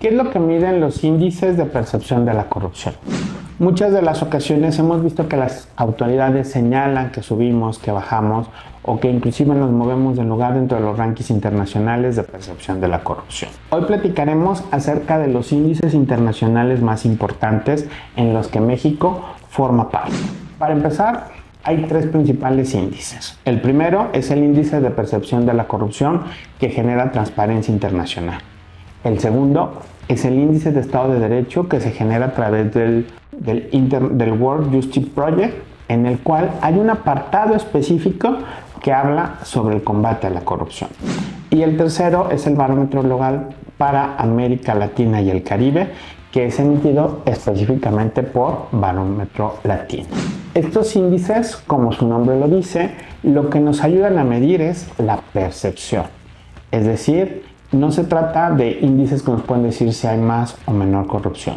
¿Qué es lo que miden los índices de percepción de la corrupción? Muchas de las ocasiones hemos visto que las autoridades señalan que subimos, que bajamos o que inclusive nos movemos de lugar dentro de los rankings internacionales de percepción de la corrupción. Hoy platicaremos acerca de los índices internacionales más importantes en los que México forma parte. Para empezar, hay tres principales índices. El primero es el índice de percepción de la corrupción que genera Transparencia Internacional. El segundo es el índice de Estado de Derecho que se genera a través del World Justice Project, en el cual hay un apartado específico que habla sobre el combate a la corrupción. Y el tercero es el Barómetro Global para América Latina y el Caribe, que es emitido específicamente por Barómetro Latino. Estos índices, como su nombre lo dice, lo que nos ayudan a medir es la percepción. Es decir, no se trata de índices que nos pueden decir si hay más o menor corrupción,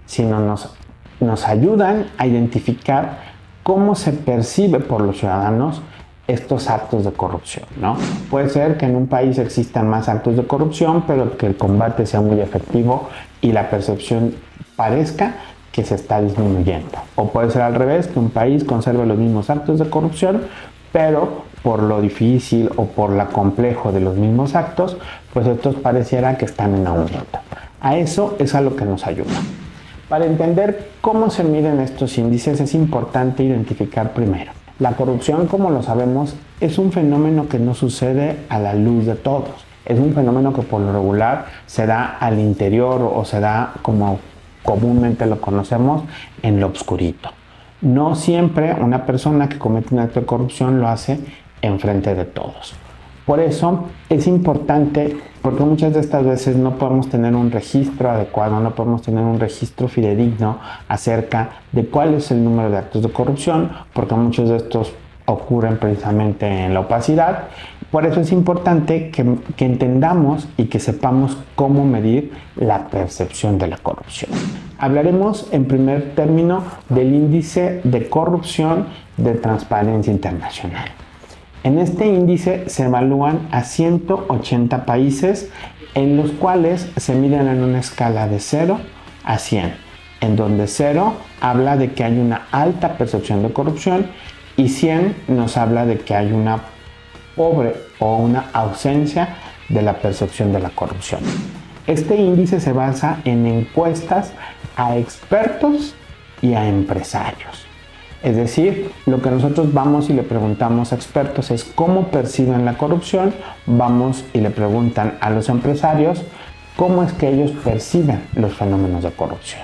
sino nos ayudan a identificar cómo se percibe por los ciudadanos estos actos de corrupción, ¿no? Puede ser que en un país existan más actos de corrupción, pero que el combate sea muy efectivo y la percepción parezca que se está disminuyendo. O puede ser al revés, que un país conserve los mismos actos de corrupción, pero por lo difícil o por lo complejo de los mismos actos, pues estos pareciera que están en aumento. A eso es a lo que nos ayuda. Para entender cómo se miden estos índices es importante identificar primero. La corrupción, como lo sabemos, es un fenómeno que no sucede a la luz de todos. Es un fenómeno que por lo regular se da al interior o se da, como comúnmente lo conocemos, en lo oscurito. No siempre una persona que comete un acto de corrupción lo hace enfrente de todos. Por eso es importante, porque muchas de estas veces no podemos tener un registro adecuado, no podemos tener un registro fidedigno acerca de cuál es el número de actos de corrupción, porque muchos de estos ocurren precisamente en la opacidad. Por eso es importante que entendamos y que sepamos cómo medir la percepción de la corrupción. Hablaremos en primer término del índice de corrupción de Transparencia Internacional. En este índice se evalúan a 180 países en los cuales se miden en una escala de 0 a 100, en donde 0 habla de que hay una alta percepción de corrupción y 100 nos habla de que hay una pobre o una ausencia de la percepción de la corrupción. Este índice se basa en encuestas a expertos y a empresarios. Es decir, lo que nosotros vamos y le preguntamos a expertos es cómo perciben la corrupción, vamos y le preguntan a los empresarios cómo es que ellos perciben los fenómenos de corrupción.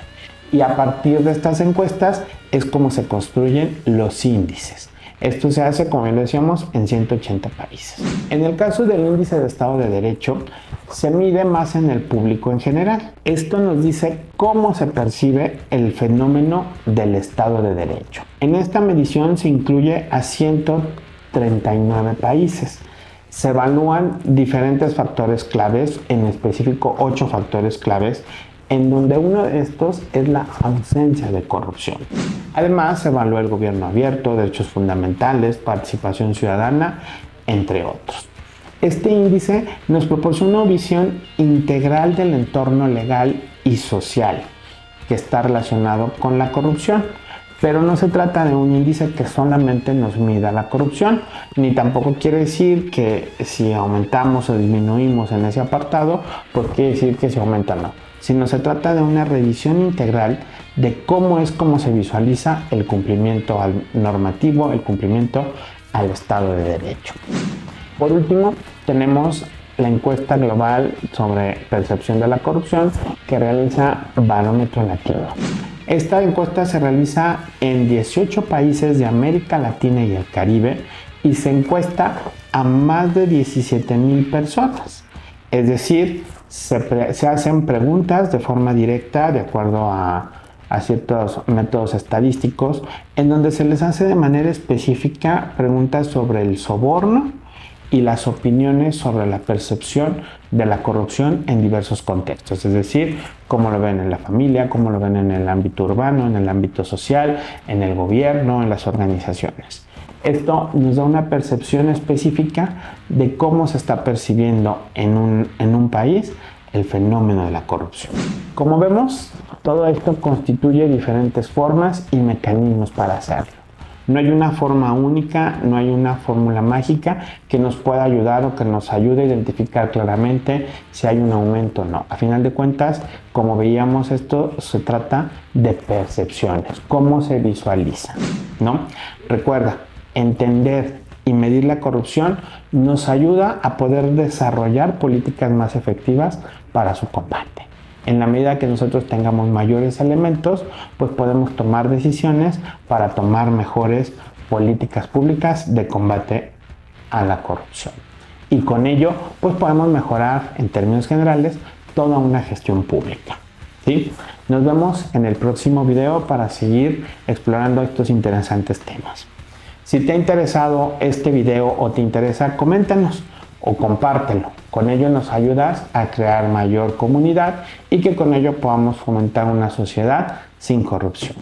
Y a partir de estas encuestas es como se construyen los índices. Esto se hace, como ya lo decíamos, en 180 países. En el caso del índice de Estado de Derecho, se mide más en el público en general. Esto nos dice cómo se percibe el fenómeno del Estado de Derecho. En esta medición se incluye a 139 países. Se evalúan diferentes factores claves, en específico 8 factores claves, en donde uno de estos es la ausencia de corrupción. Además, se evalúa el gobierno abierto, derechos fundamentales, participación ciudadana, entre otros. Este índice nos proporciona una visión integral del entorno legal y social que está relacionado con la corrupción. Pero no se trata de un índice que solamente nos mida la corrupción, ni tampoco quiere decir que si aumentamos o disminuimos en ese apartado, pues quiere decir que se aumenta o no. Sino se trata de una revisión integral de cómo se visualiza el cumplimiento al normativo, el cumplimiento al Estado de Derecho. Por último, tenemos la encuesta global sobre percepción de la corrupción que realiza Barómetro Latino. Esta encuesta se realiza en 18 países de América Latina y el Caribe y se encuesta a más de 17,000 personas. Es decir, se hacen preguntas de forma directa de acuerdo a ciertos métodos estadísticos en donde se les hace de manera específica preguntas sobre el soborno y las opiniones sobre la percepción de la corrupción en diversos contextos, es decir, cómo lo ven en la familia, cómo lo ven en el ámbito urbano, en el ámbito social, en el gobierno, en las organizaciones. Esto nos da una percepción específica de cómo se está percibiendo en un país el fenómeno de la corrupción. Como vemos, todo esto constituye diferentes formas y mecanismos para hacerlo. No hay una forma única, no hay una fórmula mágica que nos pueda ayudar o que nos ayude a identificar claramente si hay un aumento o no. A final de cuentas, como veíamos, esto se trata de percepciones, cómo se visualiza, ¿no? Recuerda, entender y medir la corrupción nos ayuda a poder desarrollar políticas más efectivas para su combate. En la medida que nosotros tengamos mayores elementos, pues podemos tomar decisiones para tomar mejores políticas públicas de combate a la corrupción. Y con ello, pues podemos mejorar en términos generales toda una gestión pública, ¿sí? Nos vemos en el próximo video para seguir explorando estos interesantes temas. Si te ha interesado este video o te interesa, coméntanos o compártelo. Con ello nos ayudas a crear mayor comunidad y que con ello podamos fomentar una sociedad sin corrupción.